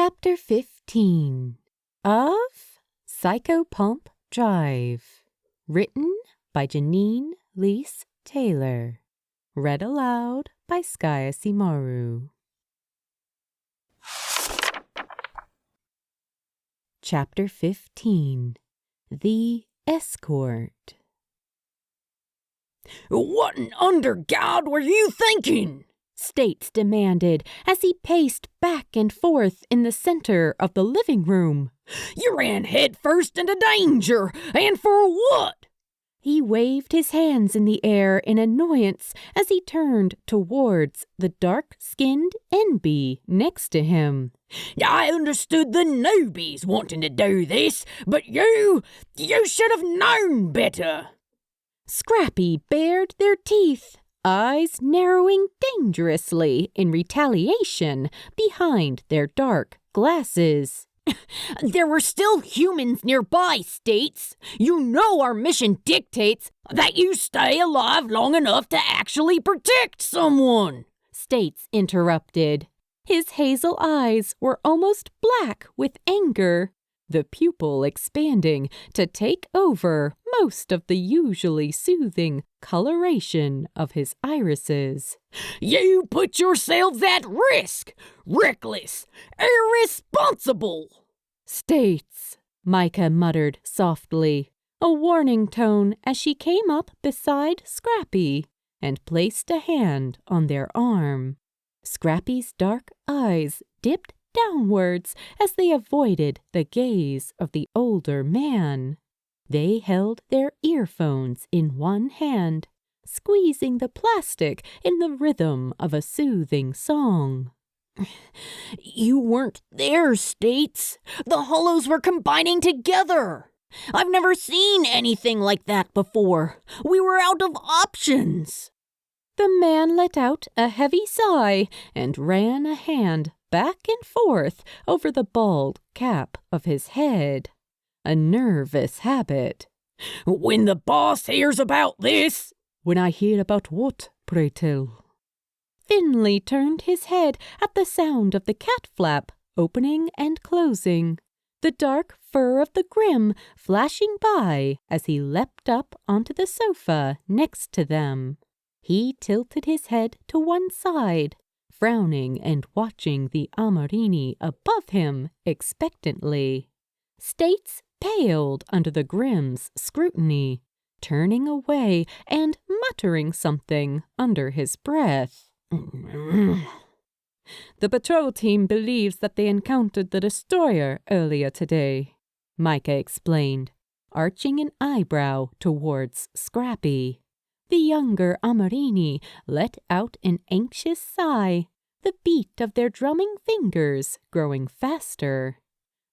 Chapter 15 of Psychopomp Drive. Written by Janeen Leese-Taylor. Read aloud by Skaya Simaru. Chapter 15 The Escort. "What under God were you thinking?" States demanded as he paced back and forth in the center of the living room. "You ran headfirst into danger, and for what?" He waved his hands in the air in annoyance as he turned towards the dark-skinned NB next to him. "I understood the newbies wanting to do this, but you should have known better." Scrappy bared their teeth, eyes narrowing dangerously in retaliation behind their dark glasses. "There were still humans nearby, States. You know our mission dictates that you stay alive long enough to actually protect someone," States interrupted. His hazel eyes were almost black with anger, the pupil expanding to take over most of the usually soothing coloration of his irises. "You put yourselves at risk. Reckless. Irresponsible." "States," Micah muttered softly, a warning tone as she came up beside Scrappy and placed a hand on their arm. Scrappy's dark eyes dipped downwards as they avoided the gaze of the older man. They held their earphones in one hand, squeezing the plastic in the rhythm of a soothing song. "You weren't there, States. The hollows were combining together. I've never seen anything like that before. We were out of options." The man let out a heavy sigh and ran a hand back and forth over the bald cap of his head. A nervous habit. "When the boss hears about this—" "When I hear about what, pray tell?" Finley turned his head at the sound of the cat flap opening and closing, the dark fur of the Grim flashing by as he leapt up onto the sofa next to them. He tilted his head to one side, frowning and watching the Amarini above him expectantly. States paled under the Grim's scrutiny, turning away and muttering something under his breath. "The patrol team believes that they encountered the destroyer earlier today," Micah explained, arching an eyebrow towards Scrappy. The younger Amarini let out an anxious sigh, the beat of their drumming fingers growing faster.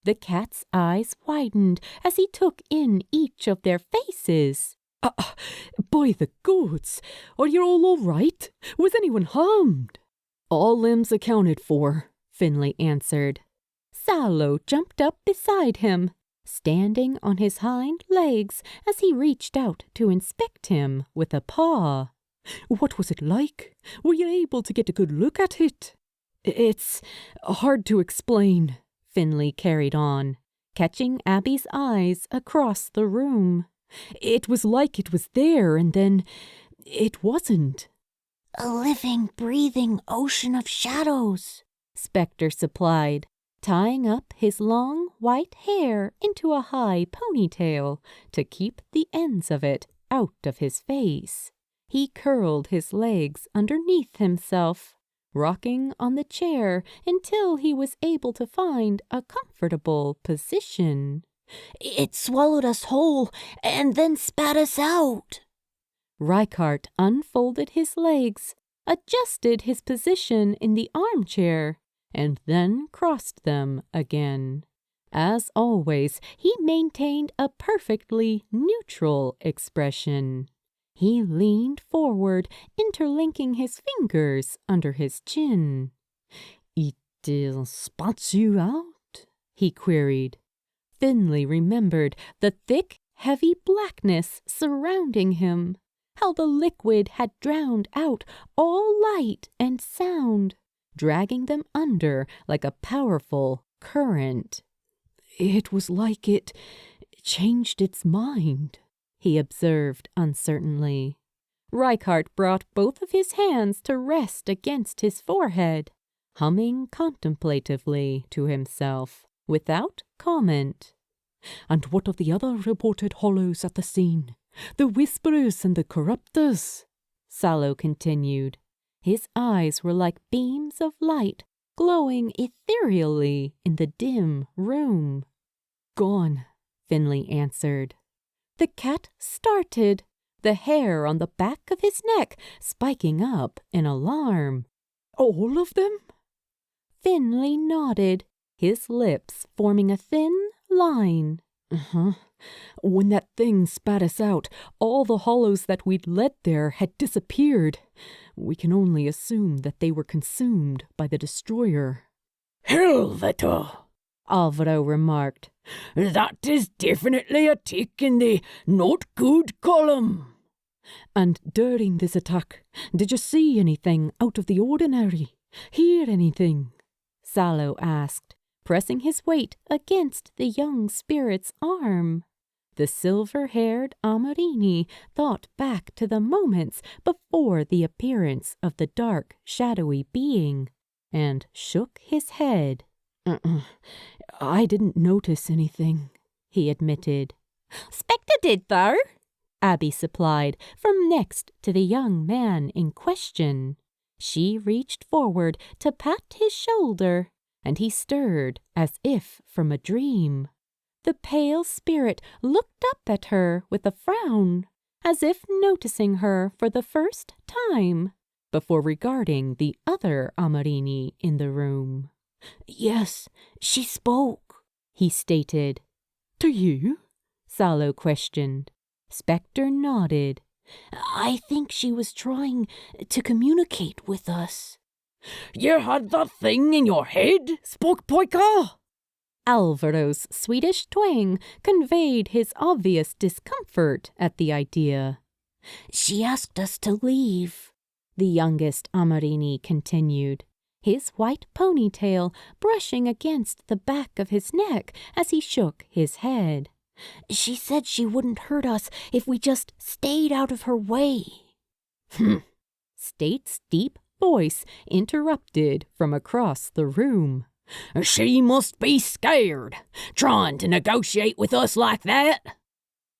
The cat's eyes widened as he took in each of their faces. By the gods! Are you all right? Was anyone harmed?" "All limbs accounted for," Finley answered. Sallow jumped up beside him, standing on his hind legs as he reached out to inspect him with a paw. "What was it like? Were you able to get a good look at it?" "It's hard to explain," Finley carried on, catching Abby's eyes across the room. "It was like it was there, and then it wasn't." "A living, breathing ocean of shadows," Spectre supplied, tying up his long white hair into a high ponytail to keep the ends of it out of his face. He curled his legs underneath himself, rocking on the chair until he was able to find a comfortable position. "It swallowed us whole and then spat us out." Rykart unfolded his legs, adjusted his position in the armchair, and then crossed them again. As always, he maintained a perfectly neutral expression. He leaned forward, interlinking his fingers under his chin. "It spots you out?" he queried. Finley remembered the thick, heavy blackness surrounding him, how the liquid had drowned out all light and sound. dragging them under like a powerful current. It was like it changed its mind, he observed uncertainly. Reichardt brought both of his hands to rest against his forehead, humming contemplatively to himself, without comment. And what of the other reported hollows at the scene? The whisperers and the corruptors? Salo continued. His eyes were like beams of light glowing ethereally in the dim room. Gone, Finley answered. The cat started, the hair on the back of his neck spiking up in alarm. All of them? Finley nodded, his lips forming a thin line. When that thing spat us out, all the hollows that we'd led there had disappeared. We can only assume that they were consumed by the destroyer. Helvete, Alvaro remarked. That is definitely a tick in the not good column. And during this attack, did you see anything out of the ordinary? Hear anything? Salo asked, pressing his weight against the young spirit's arm. The silver-haired Amarini thought back to the moments before the appearance of the dark, shadowy being, and shook his head. I didn't notice anything, he admitted. Spectre did, though, Abby supplied from next to the young man in question. She reached forward to pat his shoulder, and he stirred as if from a dream. The pale spirit looked up at her with a frown, as if noticing her for the first time, before regarding the other Amarini in the room. Yes, she spoke, he stated. To you? Salo questioned. Spectre nodded. I think she was trying to communicate with us. You had that thing in your head, Spookpoika? Alvaro's Swedish twang conveyed his obvious discomfort at the idea. She asked us to leave, the youngest Amarini continued, his white ponytail brushing against the back of his neck as he shook his head. She said she wouldn't hurt us if we just stayed out of her way. State's deep voice interrupted from across the room. She must be scared, trying to negotiate with us like that.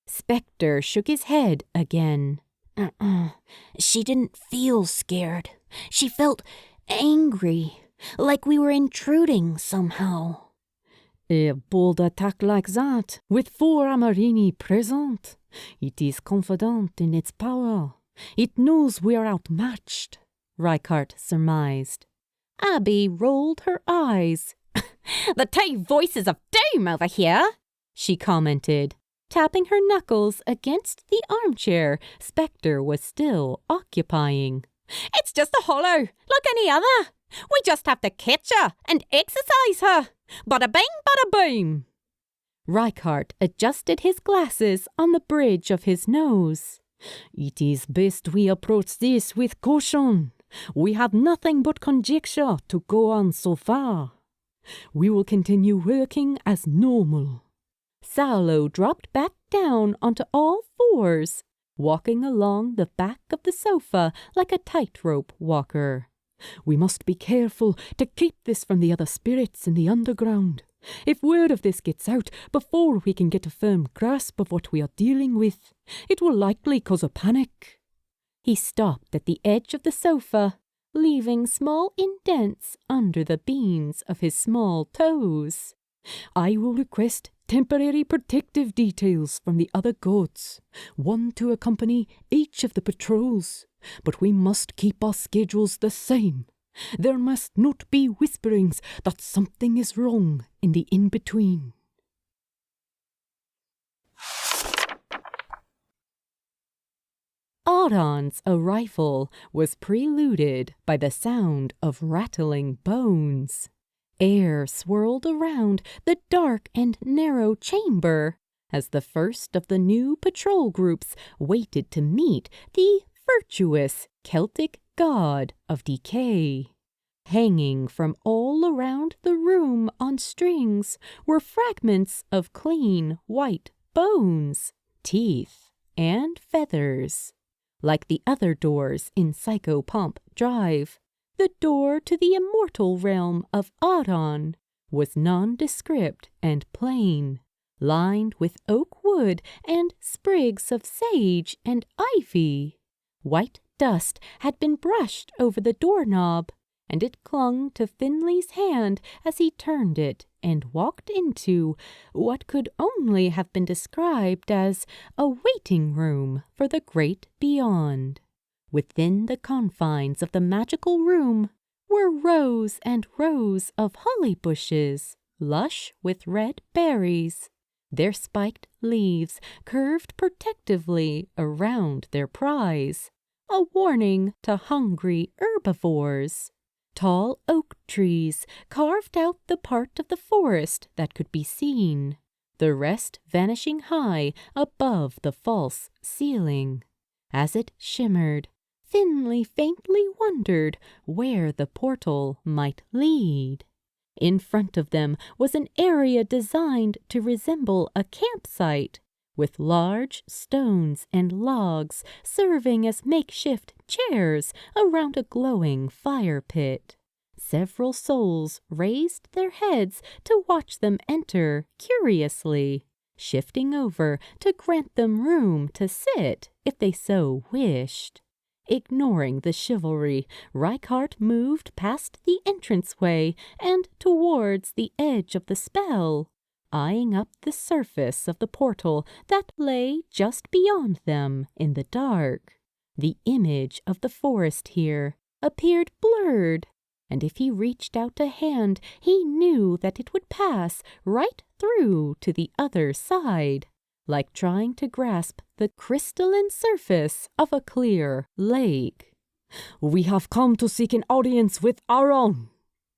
Spectre shook his head again. She didn't feel scared. She felt angry, like we were intruding somehow. A bold attack like that, with 4 Amarini present. It is confident in its power. It knows we are outmatched, Reichardt surmised. Abby rolled her eyes. The 2 voices of doom over here, she commented, tapping her knuckles against the armchair Spectre was still occupying. It's just a hollow, like any other. We just have to catch her and exercise her. Bada bing, bada boom. Reichardt adjusted his glasses on the bridge of his nose. It is best we approach this with caution. We have nothing but conjecture to go on so far. We will continue working as normal. Salo dropped back down onto all fours, walking along the back of the sofa like a tightrope walker. We must be careful to keep this from the other spirits in the underground. If word of this gets out before we can get a firm grasp of what we are dealing with, it will likely cause a panic. He stopped at the edge of the sofa, leaving small indents under the beams of his small toes. I will request temporary protective details from the other gods, 1 to accompany each of the patrols, but we must keep our schedules the same. There must not be whisperings that something is wrong in the in-between. Audon's arrival was preluded by the sound of rattling bones. Air swirled around the dark and narrow chamber as the first of the new patrol groups waited to meet the virtuous Celtic god of decay. Hanging from all around the room on strings were fragments of clean white bones, teeth, and feathers. Like the other doors in Psychopomp Drive, the door to the immortal realm of Audon was nondescript and plain, lined with oak wood and sprigs of sage and ivy. White dust had been brushed over the doorknob, and it clung to Finley's hand as he turned it and walked into what could only have been described as a waiting room for the great beyond. Within the confines of the magical room were rows and rows of holly bushes, lush with red berries, their spiked leaves curved protectively around their prize, a warning to hungry herbivores. Tall oak trees carved out the part of the forest that could be seen, the rest vanishing high above the false ceiling. As it shimmered, Finley faintly wondered where the portal might lead. In front of them was an area designed to resemble a campsite, with large stones and logs serving as makeshift chairs around a glowing fire pit. Several souls raised their heads to watch them enter curiously, shifting over to grant them room to sit if they so wished. Ignoring the chivalry, Reichardt moved past the entranceway and towards the edge of the spell, eyeing up the surface of the portal that lay just beyond them in the dark. The image of the forest here appeared blurred, and if he reached out a hand, he knew that it would pass right through to the other side, like trying to grasp the crystalline surface of a clear lake. "We have come to seek an audience with Aaron,"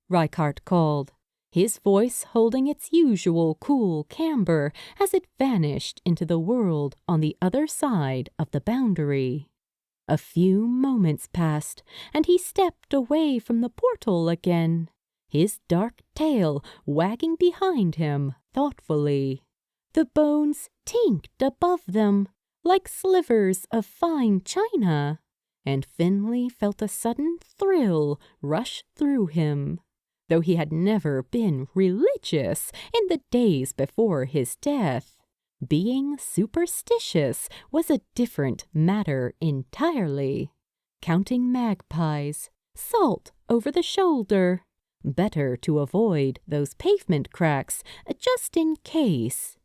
Reichardt called, his voice holding its usual cool camber as it vanished into the world on the other side of the boundary. A few moments passed, and he stepped away from the portal again, his dark tail wagging behind him thoughtfully. The bones tinked above them like slivers of fine china, and Finley felt a sudden thrill rush through him. Though he had never been religious in the days before his death, being superstitious was a different matter entirely. Counting magpies, salt over the shoulder. Better to avoid those pavement cracks, just in case.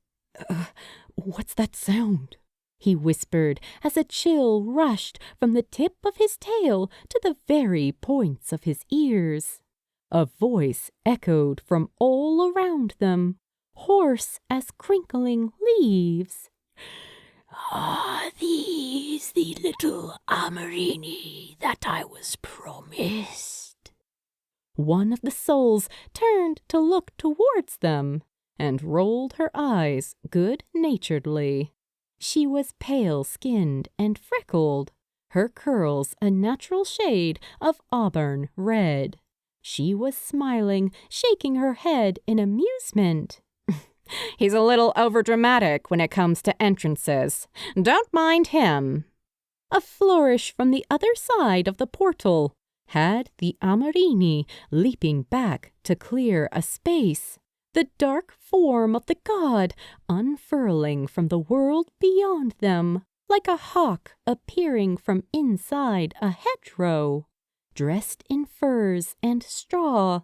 What's that sound?" he whispered as a chill rushed from the tip of his tail to the very points of his ears. A voice echoed from all around them, hoarse as crinkling leaves. "Are these the little Amorini that I was promised?" One of the souls turned to look towards them and rolled her eyes good-naturedly. She was pale-skinned and freckled, her curls a natural shade of auburn red. She was smiling, shaking her head in amusement. "He's a little overdramatic when it comes to entrances. Don't mind him." A flourish from the other side of the portal had the Amorini leaping back to clear a space, the dark form of the god unfurling from the world beyond them like a hawk appearing from inside a hedgerow. Dressed in furs and straw,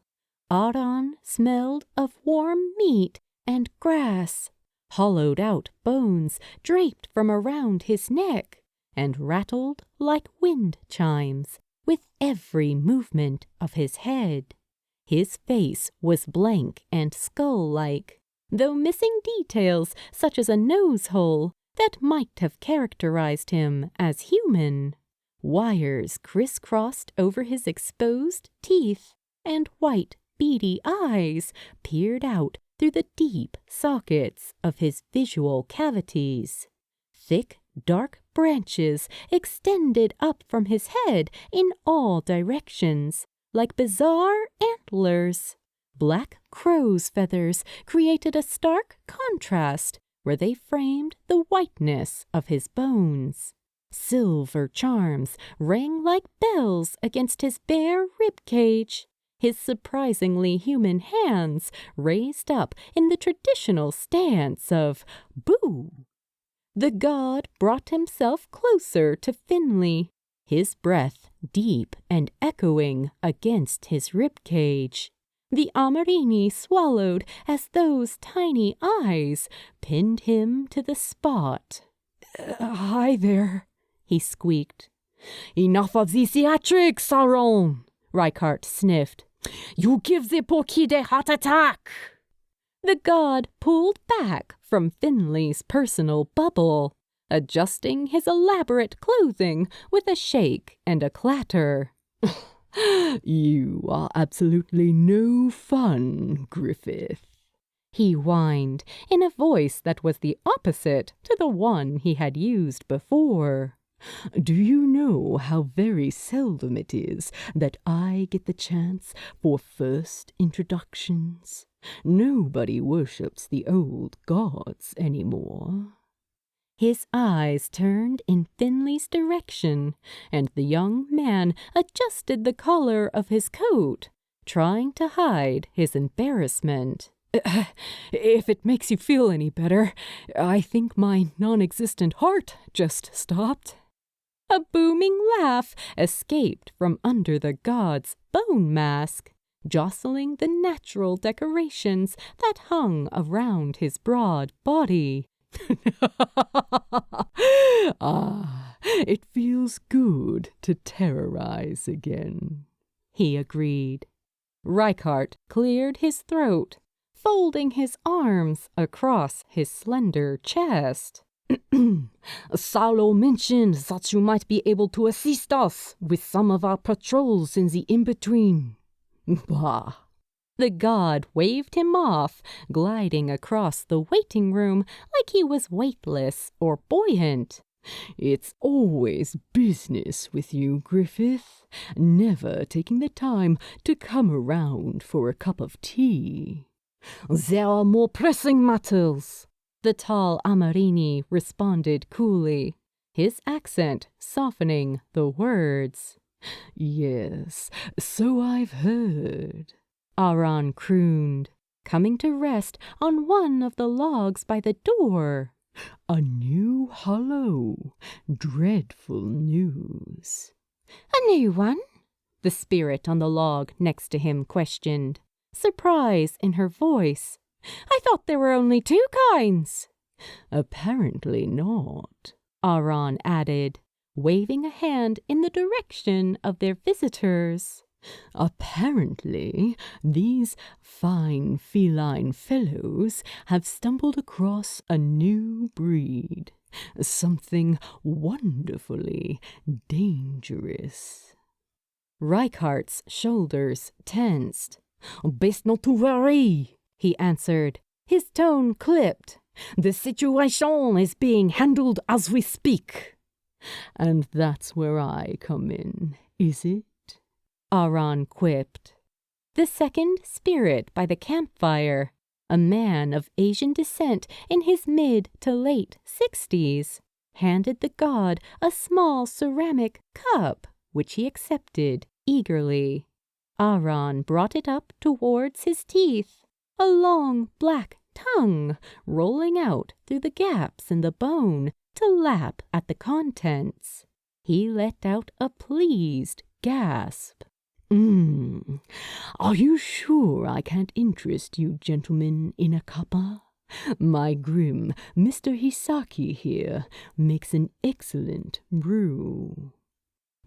Audon smelled of warm meat and grass, hollowed-out bones draped from around his neck, and rattled like wind chimes with every movement of his head. His face was blank and skull-like, though missing details such as a nose-hole that might have characterized him as human. Wires crisscrossed over his exposed teeth, and white, beady eyes peered out through the deep sockets of his visual cavities. Thick, dark branches extended up from his head in all directions, like bizarre antlers. Black crow's feathers created a stark contrast where they framed the whiteness of his bones. Silver charms rang like bells against his bare rib cage. His surprisingly human hands raised up in the traditional stance of boo. The god brought himself closer to Finley, his breath deep and echoing against his rib cage. The Amarini swallowed as those tiny eyes pinned him to the spot. Hi there, he squeaked. Enough of the theatrics, Aaron, Reichardt sniffed. You give the poor kid a heart attack. The god pulled back from Finley's personal bubble, adjusting his elaborate clothing with a shake and a clatter. You are absolutely no fun, Griffith, he whined in a voice that was the opposite to the one he had used before. Do you know how very seldom it is that I get the chance for first introductions? Nobody worships the old gods anymore. His eyes turned in Finley's direction, and the young man adjusted the collar of his coat, trying to hide his embarrassment. If it makes you feel any better, I think my non-existent heart just stopped. A booming laugh escaped from under the god's bone mask, jostling the natural decorations that hung around his broad body. It feels good to terrorize again, he agreed. Reichardt cleared his throat, folding his arms across his slender chest. Saulo mentioned that you might be able to assist us with some of our patrols in the in-between. Bah! The god waved him off, gliding across the waiting room like he was weightless or buoyant. It's always business with you, Griffith, never taking the time to come around for a cup of tea. There are more pressing matters, the tall Amarini responded coolly, his accent softening the words. Yes, so I've heard, Aaron crooned, coming to rest on one of the logs by the door. A new hollow. Dreadful news. A new one? The spirit on the log next to him questioned, surprise in her voice. I thought there were only two kinds. Apparently not, Aaron added, waving a hand in the direction of their visitors. Apparently, these fine feline fellows have stumbled across a new breed, something wonderfully dangerous. Reichardt's shoulders tensed. Best not to worry, he answered, his tone clipped. The situation is being handled as we speak. And that's where I come in, is it? Aaron quipped. The second spirit by the campfire, a man of Asian descent in his mid to late 60s, handed the god a small ceramic cup, which he accepted eagerly. Aaron brought it up towards his teeth, a long black tongue rolling out through the gaps in the bone to lap at the contents. He let out a pleased gasp. Are you sure I can't interest you gentlemen in a cuppa? My grim Mr. Hisaki here makes an excellent brew.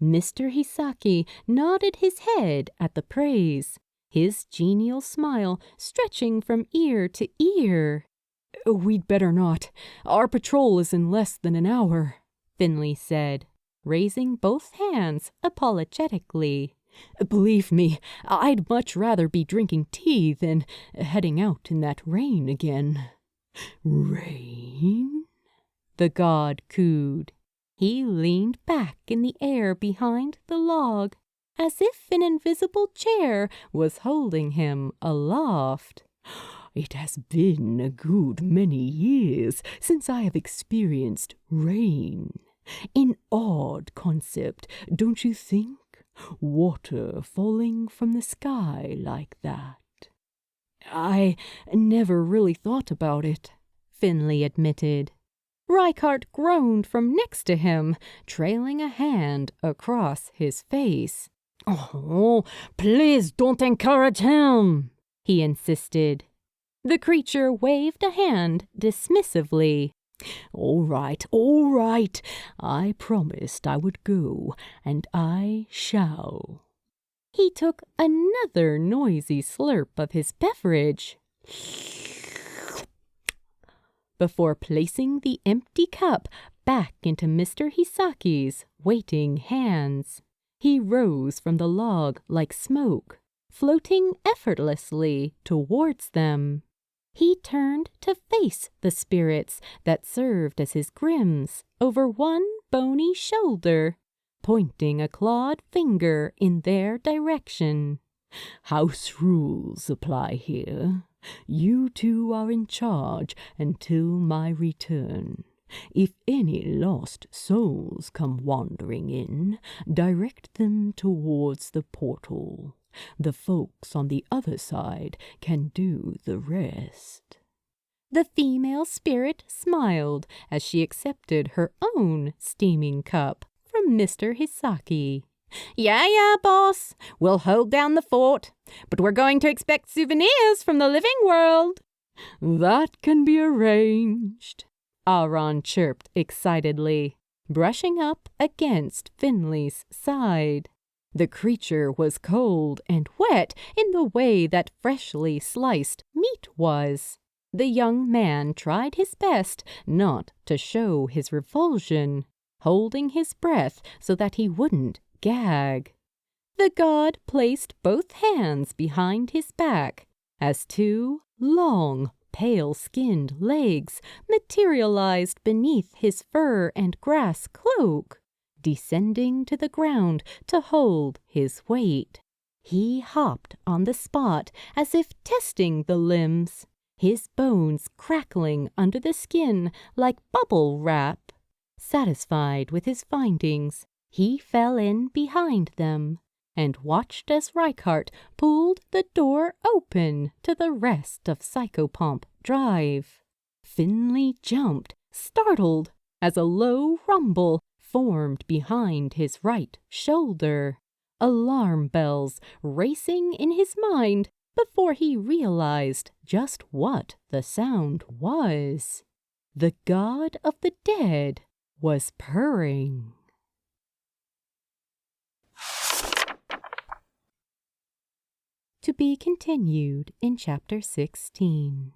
Mr. Hisaki nodded his head at the praise, his genial smile stretching from ear to ear. We'd better not. Our patrol is in less than an hour, Finley said, raising both hands apologetically. Believe me, I'd much rather be drinking tea than heading out in that rain again. Rain? The god cooed. He leaned back in the air behind the log, as if an invisible chair was holding him aloft. It has been a good many years since I have experienced rain. An odd concept, don't you think? Water falling from the sky like that. I never really thought about it, Finley admitted. Reichardt groaned from next to him, trailing a hand across his face. Oh, please don't encourage him, he insisted. The creature waved a hand dismissively. All right. I promised I would go, and I shall. He took another noisy slurp of his beverage before placing the empty cup back into Mr. Hisaki's waiting hands. He rose from the log like smoke, floating effortlessly towards them. He turned to face the spirits that served as his grims over one bony shoulder, pointing a clawed finger in their direction. House rules apply here. You two are in charge until my return. If any lost souls come wandering in, direct them towards the portal. The folks on the other side can do the rest. The female spirit smiled as she accepted her own steaming cup from Mr. Hisaki. Yeah, boss. We'll hold down the fort, but we're going to expect souvenirs from the living world. That can be arranged, Aaron chirped excitedly, brushing up against Finley's side. The creature was cold and wet in the way that freshly sliced meat was. The young man tried his best not to show his revulsion, holding his breath so that he wouldn't gag. The god placed both hands behind his back as two long, pale-skinned legs materialized beneath his fur and grass cloak, descending to the ground to hold his weight. He hopped on the spot as if testing the limbs, his bones crackling under the skin like bubble wrap. Satisfied with his findings, he fell in behind them and watched as Reichardt pulled the door open to the rest of Psychopomp Drive. Finley jumped, startled, as a low rumble formed behind his right shoulder. Alarm bells racing in his mind before he realized just what the sound was. The god of the dead was purring. To be continued in Chapter 16.